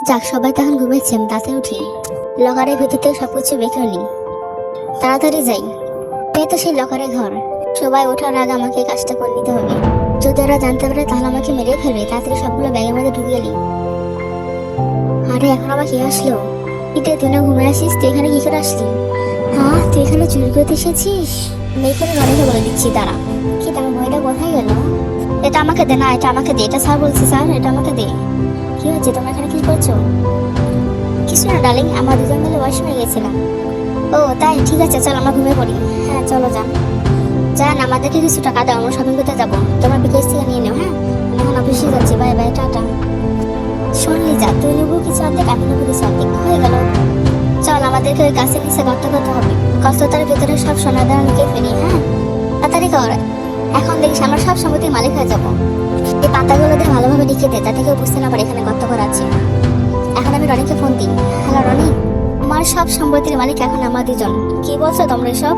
যাক, সবাই তখন ঘুমেছে, আমি তাড়াতাড়ি উঠি। লকারের ভিতর থেকে সবকিছু বের নি, তাড়াতাড়ি যাই। এই তো সেই লকারের ঘর। সবাই ওঠার আগে আমাকে কাজটা করে নিতে হবে। যদি ওরা জানতে পারে তাহলে আমাকে মেরে ফেলবে। তাড়াতাড়ি সবগুলো ব্যাগের মধ্যে ঢুকিয়ে নি। আরে এখন আবার কে আসলো? এটা তুই না ঘুমিয়ে আসিস? তুই এখানে কি করে আসলি? হ্যাঁ, তুই এখানে চুরি করতে এসেছিস? আমি এখানে রনিকে বলে দিচ্ছি, দাঁড়া। কি তোমার বইটা কোথায় গেল? এটা আমাকে দে। না, এটা আমাকে দে। এটা স্যার বলছি, স্যার এটা আমাকে দে। কি হচ্ছে, তোমরা এখানে কি করছো? কিছু না ডার্লিং, আমরা দুজন মিলে ওয়াশরুমে গেছিলাম। ও তাই, ঠিক আছে, চল আমরা ঘুমিয়ে পড়ি। হ্যাঁ চলো, যান যান, আমাদেরকে কিছু টাকা দাও, আমরা শপিং করতে যাবো। তোমার বিকেশ থেকে নিয়ে নেও। হ্যাঁ, আমি এখন অফিসে যাচ্ছি। Bye bye, tata. শোন লিজা, তুই নেবো কিছু অর্ধেক, আমি নেবো কিছু অর্ধেক, হয়ে গেল। চল, আমাদেরকে ওই গাছের নিচে গর্ত করতে হবে। গর্তটার ভিতরে সব সোনা দানা লিখে ফেলি। হ্যাঁ তাড়াতাড়ি কর, এখন দেখিস আমরা সব সম্পত্তির মালিক হয়ে যাবো। এই পাতাগুলো দিয়ে ভালোভাবে লিখে দে, যাতে কেউ বুঝতে না পারে এখানে গর্ত করা আছে। এখন আমি রনিকে ফোন দিই। হ্যালো রনি, আমার সব সম্পত্তির মালিক এখন আমরা দুজন। কি বলছো তোমরা সব?